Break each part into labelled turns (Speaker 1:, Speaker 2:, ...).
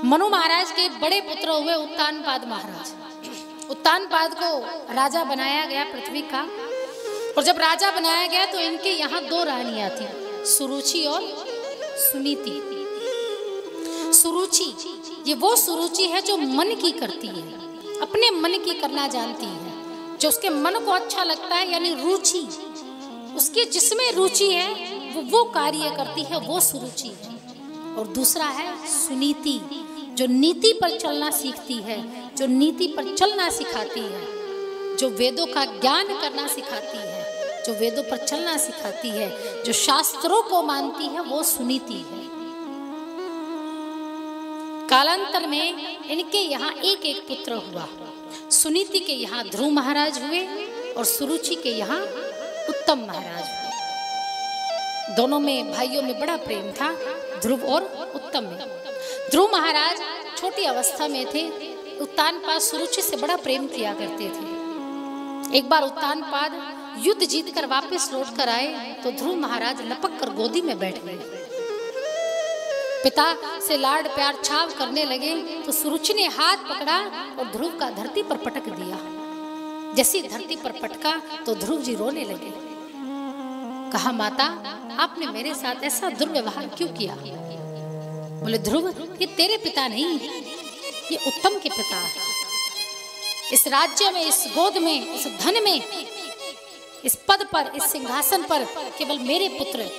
Speaker 1: मनु महाराज के बड़े पुत्र हुए उत्तानपाद महाराज। उत्तानपाद को राजा बनाया गया पृथ्वी का, और जब राजा बनाया गया तो इनके यहाँ दो रानियां थी, सुरुचि और सुनीति। सुरुचि, ये वो सुरुचि है जो मन की करती है, अपने मन की करना जानती है, जो उसके मन को अच्छा लगता है, यानी रुचि, उसकी जिसमें रुचि है वो कार्य करती है, वो सुरुचि है। और दूसरा है सुनीति, जो नीति पर चलना सीखती है, जो नीति पर चलना सिखाती है, जो वेदों का ज्ञान करना सिखाती है, जो वेदों पर चलना सिखाती है, जो शास्त्रों को मानती है, वो सुनीति है। कालांतर में इनके यहाँ एक एक पुत्र हुआ। सुनीति के यहाँ ध्रुव महाराज हुए और सुरुचि के यहाँ उत्तम महाराज हुए। दोनों में, भाइयों में बड़ा प्रेम था, ध्रुव और उत्तम में। ध्रुव महाराज छोटी अवस्था में थे, उत्तानपाद सुरुचि से बड़ा प्रेम किया करते थे। एक बार उत्तानपाद युद्ध जीतकर वापस लौट कर आए तो ध्रुव महाराज लपक कर गोदी में बैठ गए। पिता से लाड प्यार छाव करने लगे तो सुरुचि ने हाथ पकड़ा और ध्रुव का धरती पर पटक दिया। जैसे धरती पर पटका तो ध्रुव जी रोने लगे। कहा, माता आपने मेरे साथ ऐसा दुर्व्यवहार क्यों किया? बोले, ध्रुव ये तेरे पिता नहीं, ये उत्तम के पिता है। इस राज्य में, इस गोद में, इस धन में, इस पद पर, इस सिंहासन पर केवल मेरे पुत्र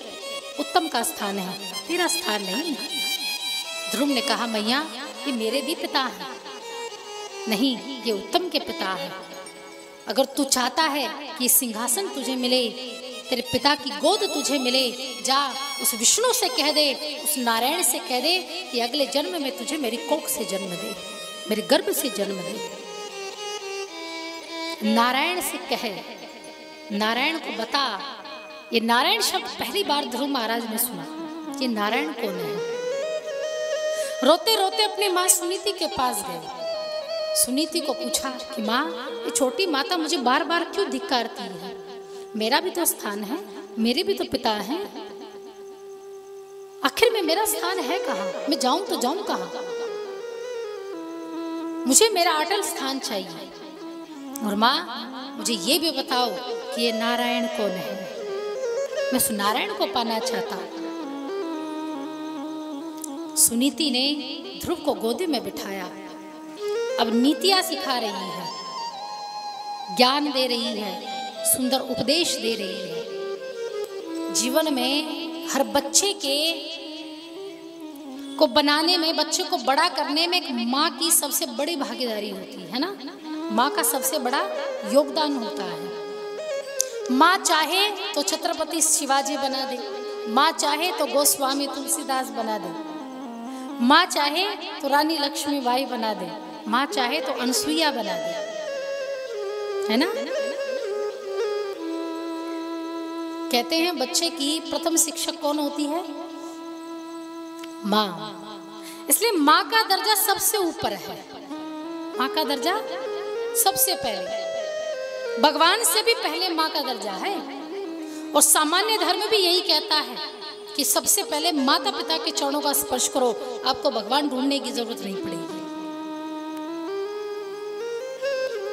Speaker 1: उत्तम का स्थान है, तेरा स्थान नहीं। ध्रुव ने कहा, मैया ये मेरे भी पिता हैं। नहीं, ये उत्तम के पिता है। अगर तू चाहता है कि सिंहासन तुझे मिले, तेरे पिता की गोद तुझे मिले, जा उस विष्णु से कह दे, उस नारायण से कह दे कि अगले जन्म में तुझे मेरी कोख से जन्म दे, मेरे गर्भ से जन्म दे। नारायण से कहे, नारायण को बता। ये नारायण शब्द पहली बार ध्रुव महाराज ने सुना। ये नारायण कौन है? रोते रोते अपनी माँ सुनीति के पास गए। सुनीति को पूछा कि माँ, ये छोटी माता मुझे बार बार क्यों धिक्कारती है? मेरा भी तो स्थान है, मेरे भी तो पिता हैं। आखिर में मेरा स्थान है कहाँ? मैं जाऊं तो जाऊं कहाँ? मुझे मेरा अटल स्थान चाहिए। और माँ मुझे ये भी बताओ कि ये नारायण कौन है? मैं उस नारायण को पाना चाहता हूं। सुनीति ने ध्रुव को गोदी में बिठाया। अब नीतियां सिखा रही है, ज्ञान दे रही है, सुंदर उपदेश दे रही है। जीवन में हर बच्चे को बनाने में, बच्चे को बड़ा करने में एक माँ की सबसे बड़ी भागीदारी होती है ना। माँ का सबसे बड़ा योगदान होता है। माँ चाहे तो छत्रपति शिवाजी बना दे, माँ चाहे तो गोस्वामी तुलसीदास बना दे, माँ चाहे तो रानी लक्ष्मीबाई बना दे, माँ चाहे तो अनसुईया बना दे, है ना। कहते हैं बच्चे की प्रथम शिक्षक कौन होती है? माँ। इसलिए माँ का दर्जा सबसे ऊपर है। माँ का दर्जा सबसे पहले, भगवान से भी पहले माँ का दर्जा है। और सामान्य धर्म भी यही कहता है कि सबसे पहले माता पिता के चरणों का स्पर्श करो, आपको भगवान ढूंढने की जरूरत नहीं पड़ेगी।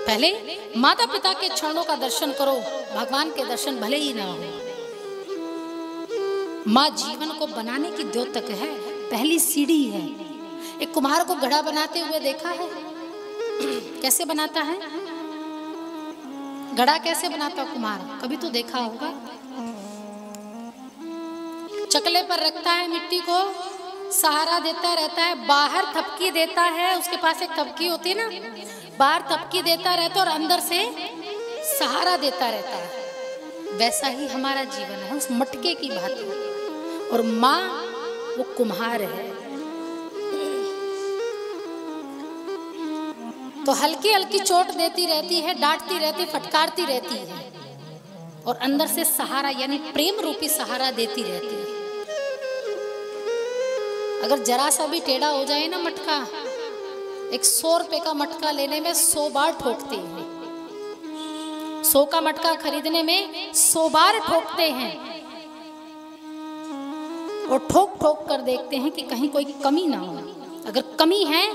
Speaker 1: पहले माता पिता के चरणों का दर्शन करो, भगवान के दर्शन भले ही ना हो। माँ जीवन को बनाने की द्योतक है, पहली सीढ़ी है। एक कुम्हार को घड़ा बनाते हुए देखा है? कैसे बनाता है घड़ा? कैसे बनाता है कुम्हार? कभी तो देखा होगा। चकले पर रखता है मिट्टी को, सहारा देता रहता है, बाहर थपकी देता है, उसके पास एक थपकी होती है ना, बाहर थपकी देता रहता है और अंदर से सहारा देता रहता है। वैसा ही हमारा जीवन है, उस मटके की भांति। और माँ वो कुम्हार है। तो हल्की हल्की चोट देती रहती है, डांटती रहती, फटकारती रहती है, और अंदर से सहारा यानी प्रेम रूपी सहारा देती रहती है। अगर जरा सा भी टेढ़ा हो जाए ना मटका, एक 100 रुपए का मटका लेने में 100 बार ठोकते हैं। 100 का मटका खरीदने में 100 बार ठोकते हैं, और ठोक ठोक कर देखते हैं कि कहीं कोई कमी ना हो, अगर कमी है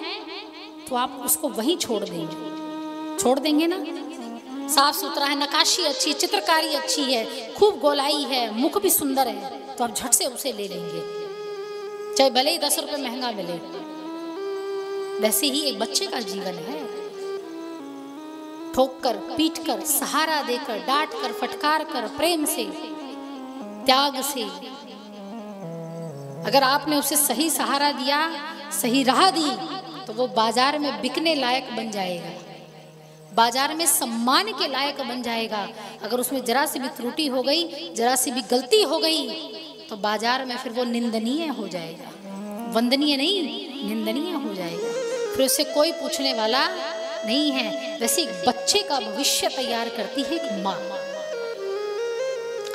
Speaker 1: तो आप उसको वहीं छोड़ देंगे ना। साफ सुथरा है, नक्काशी अच्छी, चित्रकारी अच्छी है, खूब गोलाई है, मुख भी सुंदर है, तो आप झट से उसे ले लेंगे, चाहे भले ही 10 रुपए महंगा मिले। वैसे ही एक बच्चे का जीवन है, ठोक कर, पीट कर, सहारा देकर, डांट कर, फटकार कर, प्रेम से, त्याग से। अगर आपने उसे सही सहारा दिया, सही राह दी, तो वो बाजार में बिकने लायक बन जाएगा, बाजार में सम्मान के लायक बन जाएगा। अगर उसमें जरा सी भी त्रुटि हो गई, जरा सी भी गलती हो गई, तो बाजार में फिर वो निंदनीय हो जाएगा, वंदनीय नहीं, निंदनीय हो जाएगा। फिर उससे कोई पूछने वाला नहीं है। वैसे एक बच्चे का भविष्य तैयार करती है एक माँ।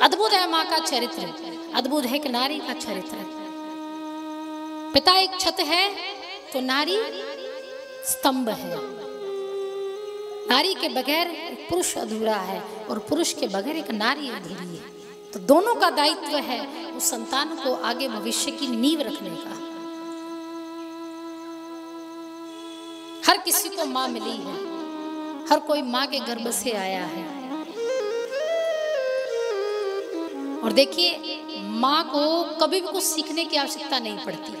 Speaker 1: अद्भुत है माँ का चरित्र, अद्भुत है एक नारी का चरित्र। पिता एक छत है तो नारी स्तंभ है। नारी के बगैर एक पुरुष अधूरा है और पुरुष के बगैर एक नारी अधूरी है। तो दोनों का दायित्व है उस संतान को आगे भविष्य की नींव रखने का। हर किसी को माँ मिली है, हर कोई माँ के गर्भ से आया है। और देखिए, माँ को कभी भी कुछ सीखने की आवश्यकता नहीं पड़ती।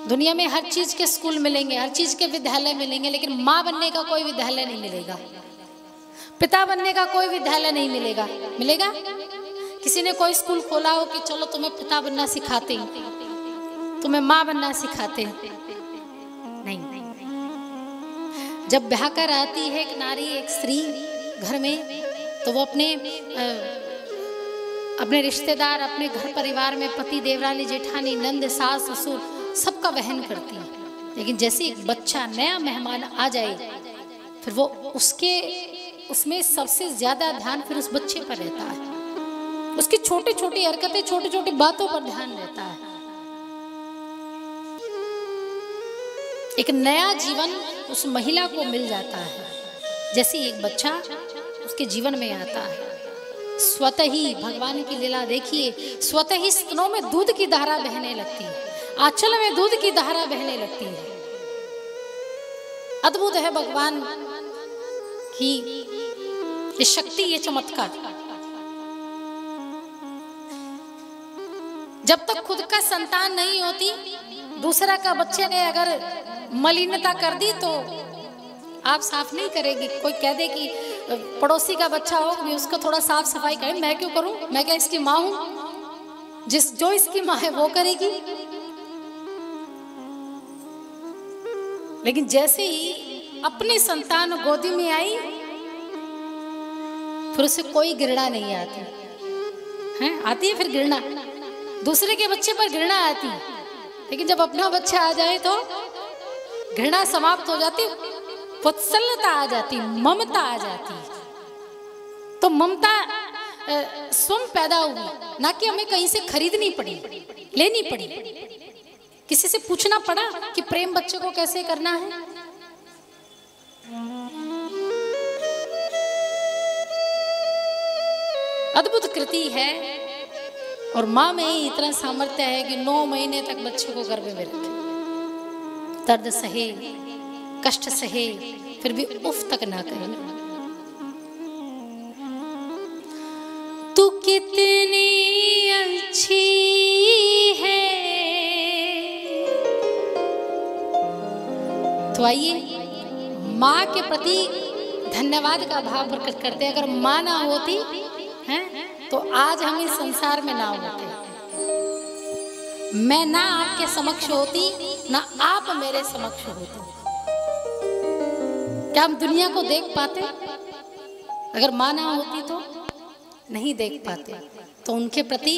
Speaker 1: दुनिया में हर चीज के स्कूल मिलेंगे, हर चीज के विद्यालय मिलेंगे, लेकिन माँ बनने का कोई विद्यालय नहीं मिलेगा, पिता बनने का कोई विद्यालय नहीं मिलेगा। मिलेगा? किसी ने कोई स्कूल खोला हो कि चलो तुम्हें पिता बनना सिखाते हैं, तुम्हें माँ बनना सिखाते हैं? नहीं। जब ब्याह कर आती है एक नारी, एक स्त्री घर में, तो वो अपने रिश्तेदार, अपने घर परिवार में पति, देवरानी, जेठानी, नंद, सास, ससुर सबका वहन करती है। लेकिन जैसे एक बच्चा, नया मेहमान आ जाए, फिर वो उसमें सबसे ज्यादा ध्यान फिर उस बच्चे पर रहता है। उसकी छोटी छोटी हरकतें, छोटी छोटी बातों पर ध्यान रहता है। एक नया जीवन उस महिला को मिल जाता है जैसे एक बच्चा उसके जीवन में आता है। स्वतः ही भगवान की लीला देखिए, स्वतः ही स्तनों में दूध की धारा बहने लगती है, आंचल में दूध की धारा बहने लगती है। अद्भुत है भगवान की ये शक्ति, ये चमत्कार। जब तक खुद का संतान नहीं होती, दूसरा का बच्चे ने अगर मलिनता कर दी तो आप साफ नहीं करेगी। कोई कह दे कि पड़ोसी का बच्चा हो, भी उसको थोड़ा साफ सफाई करें, मैं क्यों करूं, मैं क्या इसकी माँ हूं? जो इसकी माँ है वो करेगी। लेकिन जैसे ही अपनी संतान गोदी में आई, फिर उसे कोई घृणा नहीं आती है। आती है फिर घृणा, दूसरे के बच्चे पर घृणा आती है, लेकिन जब अपना बच्चा आ जाए तो घृणा समाप्त हो जाती, वत्सलता आ जाती, ममता आ जाती। तो ममता स्वयं पैदा हुई, ना कि हमें कहीं से खरीदनी पड़ी, लेनी पड़ी, किसी से पूछना पड़ा कि प्रेम बच्चे को कैसे करना है। अद्भुत कृति है। और माँ में ही इतना सामर्थ्य है कि 9 महीने तक बच्चे को गर्भ में रखे, दर्द सहे, कष्ट सहे, फिर भी उफ तक ना कहे। तू कितनी अच्छी है। तो आइए माँ के प्रति धन्यवाद का भाव प्रकट करते हैं। अगर माँ ना होती है तो आज हम इस संसार में ना होते, मैं ना आपके समक्ष होती, ना आप मेरे समक्ष होते। क्या हम दुनिया को देख पाते? अगर माँ ना होती तो नहीं देख पाते। तो उनके प्रति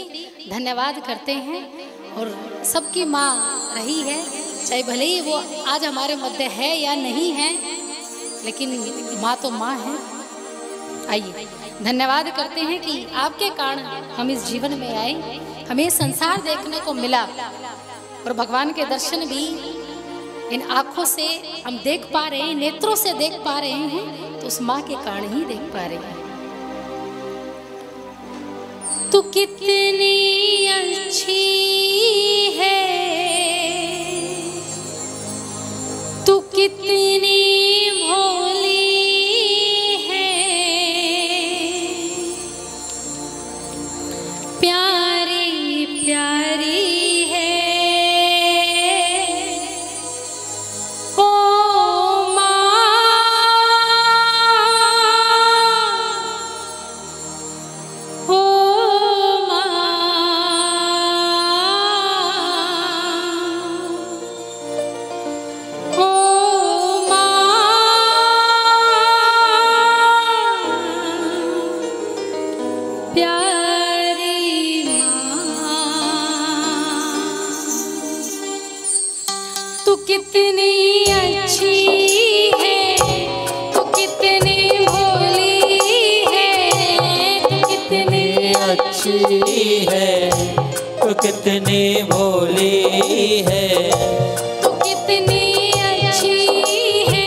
Speaker 1: धन्यवाद करते हैं। और सबकी माँ रही है, चाहे भले ही वो आज हमारे मध्य है या नहीं है, लेकिन माँ तो माँ है। आइए धन्यवाद करते हैं कि आपके कारण हम इस जीवन में आए, हमें संसार देखने को मिला, और भगवान के दर्शन भी इन आँखों से हम देख पा रहे हैं, नेत्रों से देख पा रहे हैं, तो उस माँ के कारण ही देख पा रहे हैं। तू कितनी अच्छी है, कितनी अच्छी है, तू कितनी भोली है, तू कितनी
Speaker 2: अच्छी है, तू कितनी भोली है,
Speaker 1: तू कितनी अच्छी है,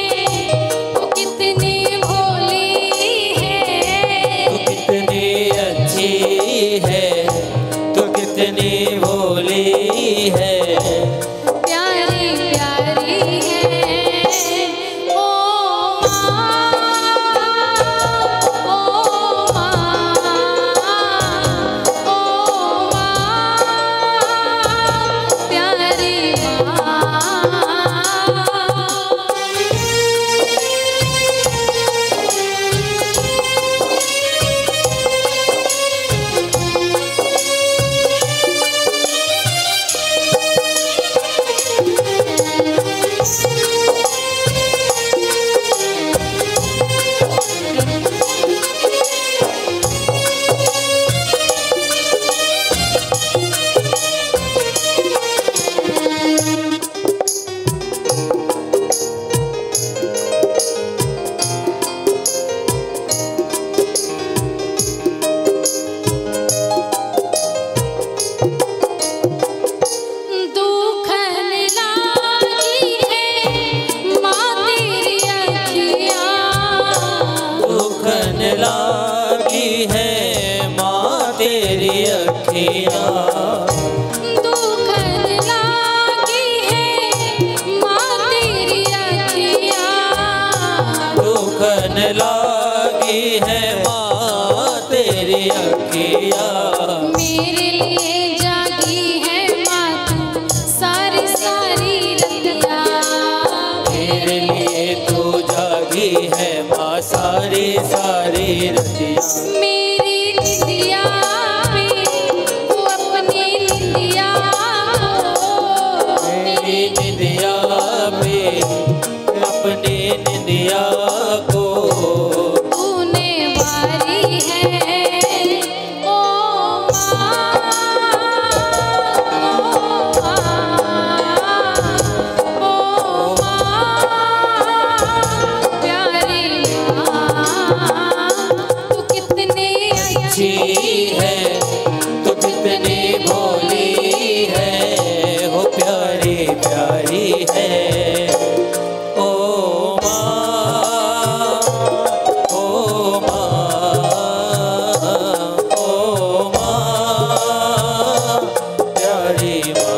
Speaker 1: तू कितनी भोली है,
Speaker 2: तू कितनी अच्छी है, तू कितनी भोली है,
Speaker 1: प्यारी प्यारी है ओ माँ, ओ माँ, प्यारी
Speaker 2: लागी है माँ तेरी अखियाँ,
Speaker 1: दुखन लागी है माँ तेरी अखियाँ,
Speaker 2: दुखन लागी है माँ तेरी अखियाँ,
Speaker 1: मेरे लिए जागी है माँ तू सारी सारी रतिया,
Speaker 2: मेरे लिए तू जागी है माँ सारी सारी रतिया,
Speaker 1: मेरी निंदिया में तू अपनी निंदिया
Speaker 2: मेरी निंदिया में अपनी निंदिया को
Speaker 1: तूने वारी है ओ माँ, ओ माँ, प्यारी माँ, तू कितनी
Speaker 2: अच्छी है, तू कितनी भोली है, हो प्यारी प्यारी है ओ माँ, ओ माँ, ओ माँ, प्यारी माँ।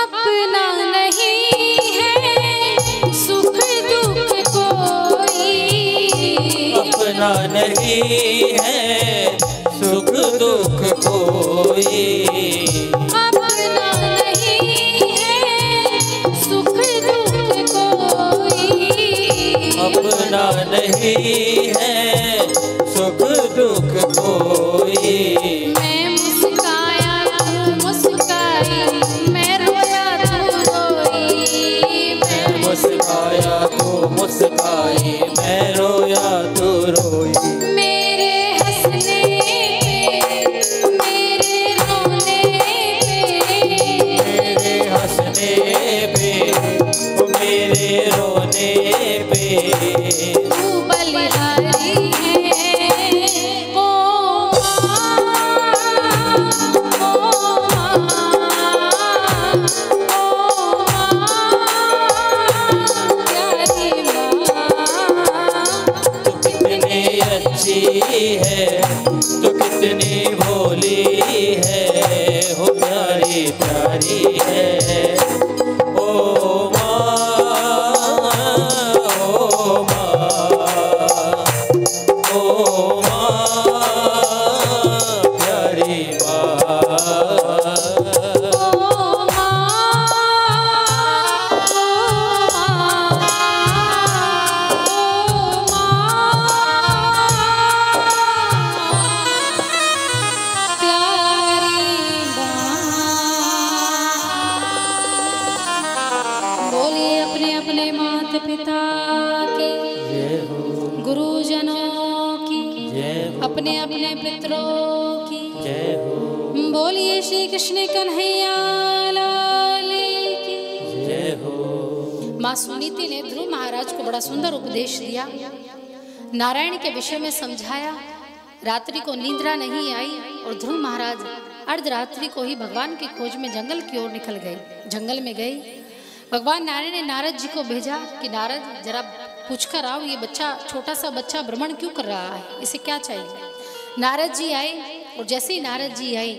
Speaker 1: अपना नहीं है सुख दुख कोई,
Speaker 2: अपना नहीं है सुख दुख कोई,
Speaker 1: अपना नहीं है सुख दुख कोई,
Speaker 2: अपना नहीं है सुख दुख कोई,
Speaker 1: मैं मुस्काया तू मुस्काई, मैं रोया तू रोई, मैं
Speaker 2: मुस्काया तू मुस्काई, मैं रोया तू रोई,
Speaker 1: मेरे हंसने पे मेरे रोने पे,
Speaker 2: मेरे हंसने पे मेरे रोने पे
Speaker 1: तू बलिहारी है ओ माँ, ओ माँ, ओ माँ, प्यारी माँ,
Speaker 2: तू कितनी अच्छी है, तू कितनी भोली है, हो प्यारी प्यारी है ओ माँ, ओ माँ।
Speaker 1: अपने अपने पितरों की
Speaker 2: जय हो।
Speaker 1: बोलिए श्री कृष्ण कन्हैया लाल की
Speaker 2: जय हो।
Speaker 1: माँ सुनीति ने ध्रुव महाराज को बड़ा सुंदर उपदेश दिया, नारायण के विषय में समझाया। रात्रि को निद्रा नहीं आई और ध्रुव महाराज अर्धरात्रि को ही भगवान की खोज में जंगल की ओर निकल गए। जंगल में गए, भगवान नारायण ने नारद जी को भेजा कि नारद जरा पूछकर आओ, ये बच्चा, छोटा सा बच्चा भ्रमण क्यों कर रहा है, इसे क्या चाहिए। नारद जी आए और जैसे ही नारद जी आए,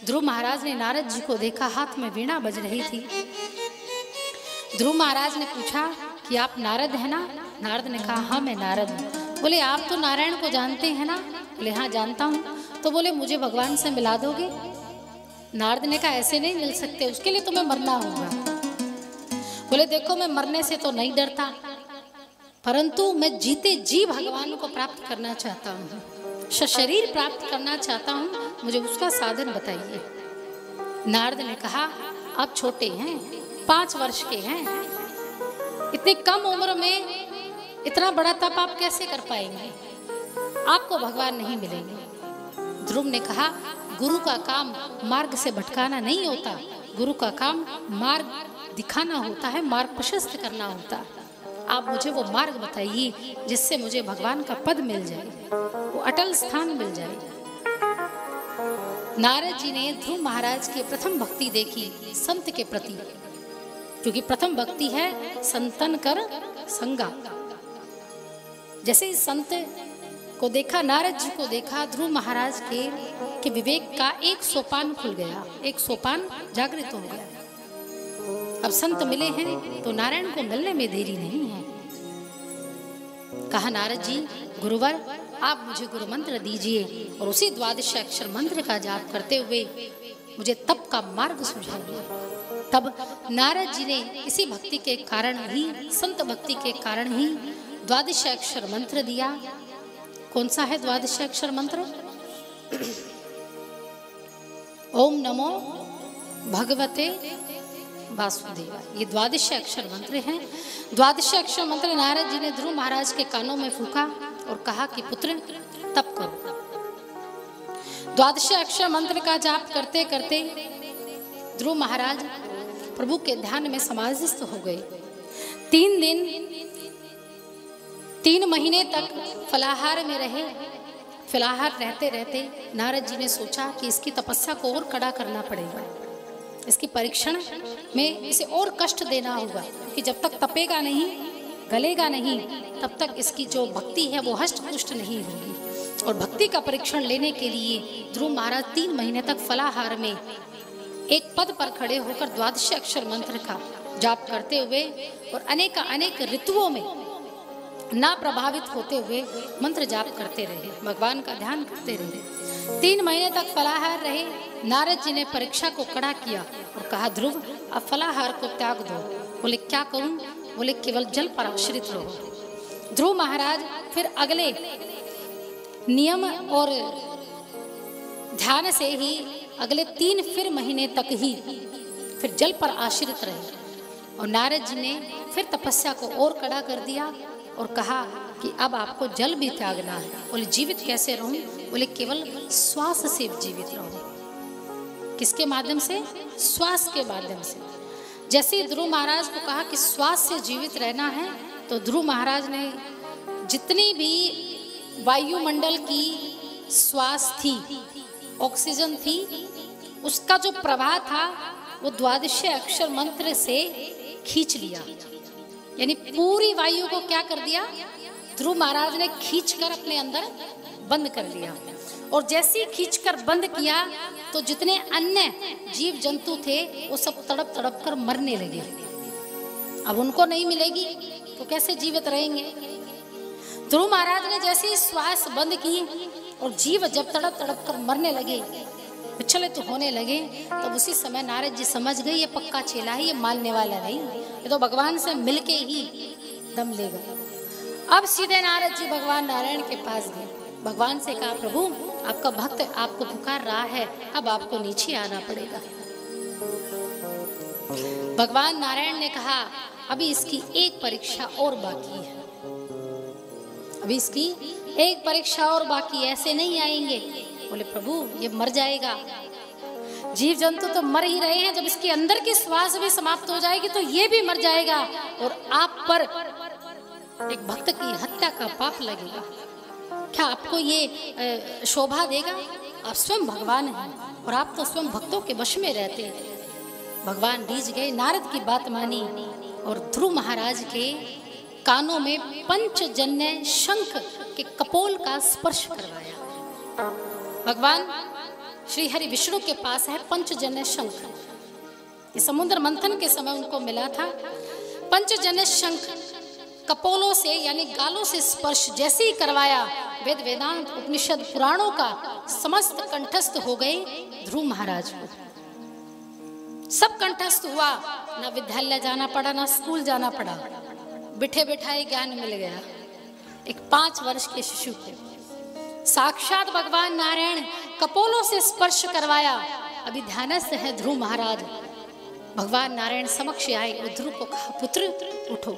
Speaker 1: ध्रुव महाराज ने नारद जी को देखा, हाथ में वीणा बज रही थी। ध्रुव महाराज ने पूछा कि आप नारद है ना। नारद ने कहा हाँ मैं नारद हूँ। बोले आप तो नारायण को जानते हैं ना। बोले हाँ जानता हूँ। तो बोले मुझे भगवान से मिला दोगे। नारद ने कहा ऐसे नहीं मिल सकते, उसके लिए तुम्हें मरना होगा। बोले देखो मैं मरने से तो नहीं डरता, परंतु मैं जीते जी भगवान को प्राप्त करना चाहता हूँ, शरीर प्राप्त करना चाहता हूँ, मुझे उसका साधन बताइए। नारद ने कहा आप छोटे हैं, 5 वर्ष के हैं, इतनी कम उम्र में इतना बड़ा तप आप कैसे कर पाएंगे, आपको भगवान नहीं मिलेंगे। ध्रुव ने कहा गुरु का काम मार्ग से भटकाना नहीं होता, गुरु का काम मार्ग दिखाना होता है, मार्ग प्रशस्त करना होता है। आप मुझे वो मार्ग बताइए जिससे मुझे भगवान का पद मिल जाए, वो अटल स्थान मिल जाए। नारद जी ने ध्रुव महाराज की प्रथम भक्ति देखी संत के प्रति, क्योंकि प्रथम भक्ति है संतन कर संगा। जैसे ही संत को देखा, नारद जी को देखा, ध्रुव महाराज के विवेक का एक सोपान खुल गया, एक सोपान जागृत हो गया। अब संत मिले हैं तो नारायण को मिलने में देरी नहीं है। कहा नारद जी गुरुवर आप मुझे गुरु मंत्र दीजिए और उसी 12 अक्षर मंत्र का जाप करते हुए मुझे तप का मार्ग सुझाइए। तब नारद जी ने इसी भक्ति के कारण ही, संत भक्ति के कारण ही 12 अक्षर मंत्र दिया। कौन सा है 12 अक्षर मंत्र? ओम नमो भगवते वासुदेवा, ये 12 अक्षर मंत्र हैं। 12 अक्षर मंत्र नारद जी ने ध्रुव महाराज के कानों में फूंका और कहा कि पुत्र तप करो। 12 अक्षर मंत्र का जाप करते करते ध्रुव महाराज प्रभु के ध्यान में समाधिस्थ हो गए। 3 दिन 3 महीने तक फलाहार में रहे। फलाहार रहते रहते नारद जी ने सोचा कि इसकी तपस्या को और कड़ा करना पड़ेगा, इसकी परीक्षण में इसे और कष्ट देना होगा, क्योंकि जब तक तपेगा नहीं, गलेगा नहीं, तब तक इसकी जो भक्ति है वो हष्ट पुष्ट नहीं होगी। और भक्ति का परीक्षण लेने के लिए ध्रुव महाराज 3 महीने तक फलाहार में एक पद पर खड़े होकर 12 अक्षर मंत्र का जाप करते हुए और अनेक ऋतुओं में ना प्रभावित होते हुए मंत्र जाप करते रहे, भगवान का ध्यान करते रहे। 3 महीने तक फलाहार रहे। नारद जी ने परीक्षा को कड़ा किया और कहा ध्रुव अब फलाहार को त्याग दो। बोले क्या करूं? बोले केवल जल पर आश्रित रहो। ध्रुव महाराज फिर अगले नियम और ध्यान से ही अगले 3 फिर महीने तक ही फिर जल पर आश्रित रहे। और नारद जी ने फिर तपस्या को और कड़ा कर दिया और कहा कि अब आपको जल भी त्यागना है। बोले जीवित कैसे रहूं? बोले केवल श्वास से जीवित रहूं। किसके माध्यम से? श्वास के माध्यम से। जैसे ध्रुव महाराज को कहा कि श्वास से जीवित रहना है, तो ध्रुव महाराज ने जितनी भी वायुमंडल की श्वास थी, ऑक्सीजन थी, उसका जो प्रवाह था वो 12 अक्षर मंत्र से खींच लिया। यानी पूरी वायु को क्या कर दिया? ध्रुव महाराज ने खींचकर अपने अंदर बंद कर लिया। और जैसे ही खींचकर बंद किया तो जितने अन्य जीव जंतु थे वो सब तड़प तड़प कर मरने लगे। अब उनको नहीं मिलेगी तो कैसे जीवित रहेंगे? ध्रुव महाराज ने जैसे ही श्वास बंद की और जीव जब तड़प तड़प कर मरने लगे, विचलित होने लगे, तब उसी समय नारद जी समझ गए ये पक्का चेला है, ये मानने वाला नहीं, ये तो भगवान से मिलके ही दम लेगा। अब सीधे नारद जी भगवान नारायण के पास गए, भगवान से कहा प्रभु आपका भक्त आपको पुकार रहा है, अब आपको नीचे आना पड़ेगा। भगवान नारायण ने कहा अभी इसकी एक परीक्षा और बाकी है। अभी इसकी एक परीक्षा और बाकी, ऐसे नहीं आएंगे। बोले प्रभु ये मर जाएगा। जीव जंतु तो मर ही रहे हैं, जब इसके अंदर की श्वास भी समाप्त हो जाएगी तो ये भी मर जाएगा और आप पर एक भक्त की हत्या का पाप लगेगा। क्या आपको ये शोभा देगा? आप स्वयं भगवान हैं और आप तो स्वयं भक्तों के वश में रहते हैं। भगवान रीझ गए, नारद की बात मानी और ध्रुव महाराज के कानों में पंचजन्य शंख के कपोल का स्पर्श करवाया। भगवान श्री हरि विष्णु के पास है पंचजन्य शंख। ये समुद्र मंथन के समय उनको मिला था। पंचजन्य शंख कपोलों से यानी गालों से स्पर्श जैसे ही करवाया, वेद वेदांत उपनिषद पुराणों का समस्त कंठस्थ हो गए ध्रुव महाराज को। सब कंठस्थ हुआ, ना विद्यालय जाना पड़ा ना स्कूल जाना पड़ा, बिठे बिठाए ज्ञान मिल गया। एक 5 वर्ष के शिशु को साक्षात भगवान नारायण कपोलों से स्पर्श करवाया। अभी ध्यानस्थ है ध्रुव महाराज। भगवान नारायण समक्ष आए और ध्रुव को कहा पुत्र उठो।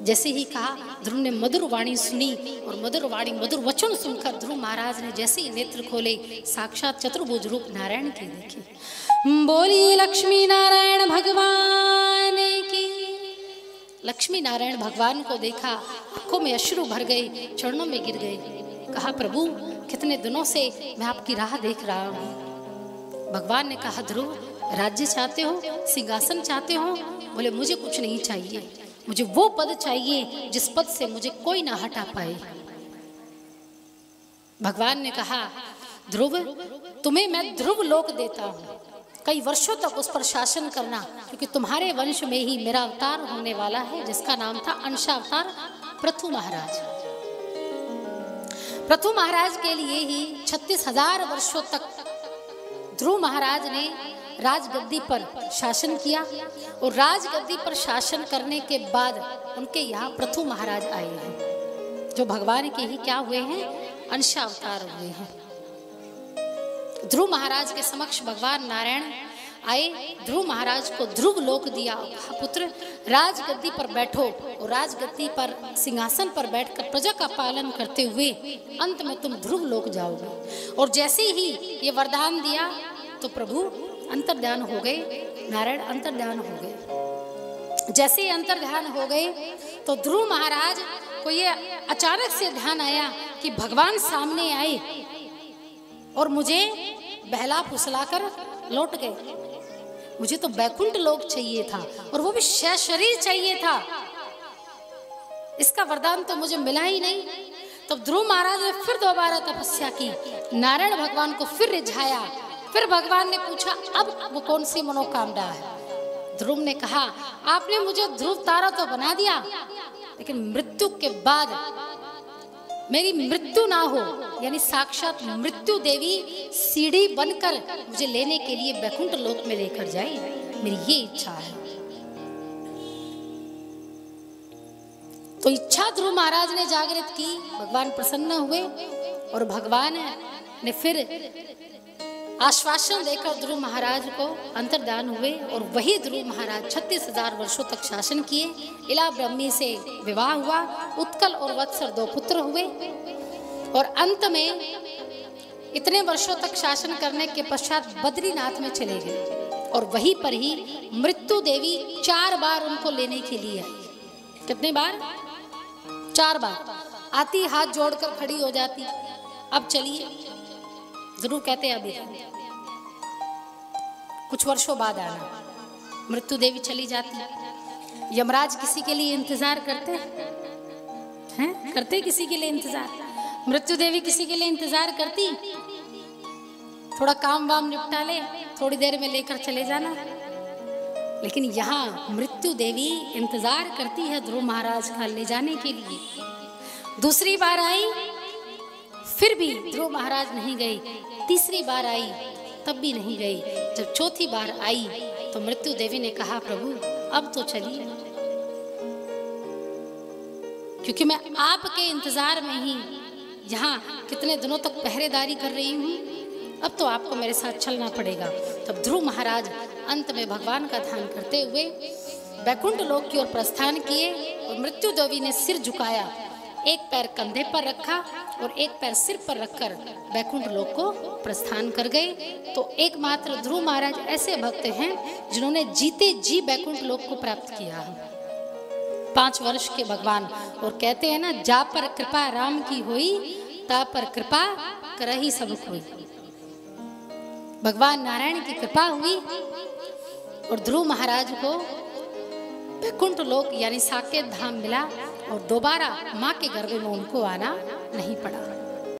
Speaker 1: जैसे ही कहा, ध्रुव ने मधुर वाणी सुनी और मधुर वाणी मधुर वचन सुनकर ध्रुव महाराज ने जैसे ही नेत्र खोले, साक्षात चतुर्भुज रूप नारायण के देखे। बोली लक्ष्मी नारायण भगवान की। लक्ष्मी नारायण भगवान को देखा, आंखों में अश्रु भर गए, चरणों में गिर गए। कहा प्रभु कितने दिनों से मैं आपकी राह देख रहा हूँ। भगवान ने कहा ध्रुव राज्य चाहते हो, सिंहासन चाहते हो? बोले मुझे कुछ नहीं चाहिए, मुझे वो पद चाहिए जिस पद से मुझे कोई ना हटा पाए। भगवान ने कहा ध्रुव तुम्हें मैं ध्रुव लोक देता हूँ, कई वर्षों तक उस पर शासन करना, क्योंकि तुम्हारे वंश में ही मेरा अवतार होने वाला है जिसका नाम था अंशावतार पृथु महाराज। पृथु महाराज के लिए ही 36,000 वर्षों तक ध्रुव महाराज ने राजगद्दी पर शासन किया और राजगद्दी पर शासन करने के बाद उनके यहाँ पृथु महाराज आए हैं, जो भगवान के ही क्या हुए हैं, अंशावतार हुए हैं। ध्रुव महाराज के समक्ष भगवान नारायण आए, ध्रुव महाराज को ध्रुव लोक दिया। कहा पुत्र राजगद्दी पर बैठो और राजगद्दी पर सिंहासन पर बैठकर प्रजा का पालन करते हुए अंत में तुम ध्रुव लोक जाओगे। और जैसे ही ये वरदान दिया तो प्रभु अंतर्ध्यान हो गए, नारायण अंतर्ध्यान हो गए। जैसे ही अंतर्ध्यान हो गए तो ध्रुव महाराज को ये अचानक से ध्यान आया कि भगवान सामने आए और मुझे बहला फुसलाकर लौट गए। मुझे तो बैकुंठ लोक चाहिए था और वो भी शरीर चाहिए था, इसका वरदान तो मुझे मिला ही नहीं। तो ध्रुव महाराज ने फिर दोबारा तपस्या की, नारायण भगवान को फिर रिझाया। फिर भगवान ने पूछा अब वो कौन सी मनोकामना है? ध्रुव ने कहा आपने मुझे ध्रुव तारा तो बना दिया, लेकिन मृत्यु के बाद मेरी मृत्यु ना हो, यानी साक्षात मृत्यु देवी सीढ़ी बनकर मुझे लेने के लिए बैकुंठ लोक में लेकर जाए, मेरी ये इच्छा है। तो इच्छा ध्रुव महाराज ने जागृत की, भगवान प्रसन्न हुए और भगवान ने फिर आश्वासन देकर ध्रुव महाराज को अंतर्धान हुए और वही ध्रुव महाराज 36,000 वर्षों तक शासन किए। इला ब्रह्मी से विवाह हुआ, उत्कल और वत्सर 2 पुत्र हुए और अंत में इतने वर्षों तक शासन करने के पश्चात बद्रीनाथ में चले गए और वहीं पर ही मृत्यु देवी 4 बार उनको लेने के लिए आई। कितने बार? 4 बार आती, हाथ जोड़कर खड़ी हो जाती, अब चलिए, जरूर कहते हैं अभी कुछ वर्षों बाद आना। मृत्यु देवी चली जाती। यमराज किसी के लिए इंतजार करते हैं? करते किसी के लिए इंतजार? मृत्यु देवी किसी के लिए इंतजार करती? थोड़ा काम वाम निपटा ले, थोड़ी देर में लेकर चले जाना। लेकिन यहाँ मृत्यु देवी इंतजार करती है ध्रुव महाराज का ले जाने के लिए। दूसरी बार आई, फिर भी ध्रुव महाराज नहीं गए। तीसरी बार आई, तब भी नहीं गई। जब चौथी बार आई तो मृत्यु देवी ने कहा प्रभु अब तो चलिए, क्योंकि मैं आपके इंतजार में ही यहाँ कितने दिनों तक पहरेदारी कर रही हूँ, अब तो आपको मेरे साथ चलना पड़ेगा। तब ध्रुव महाराज अंत में भगवान का ध्यान करते हुए बैकुंठ लोक की ओर प्रस्थान किए और मृत्यु देवी ने सिर झुकाया एक पैर कंधे पर रखा और एक पैर सिर पर रखकर वैकुंठ लोक को प्रस्थान कर गए। तो एकमात्र ध्रुव महाराज ऐसे भक्त हैं जिन्होंने जीते जी वैकुंठ लोक को प्राप्त किया। 5 वर्ष के भगवान, और कहते हैं ना, जा पर कृपा राम की हुई, ता पर कृपा करही सब कोई। भगवान नारायण की कृपा हुई और ध्रुव महाराज को वैकुंठ लोक यानी साकेत धाम मिला और दोबारा माँ के गर्भ में उनको आना नहीं पड़ा।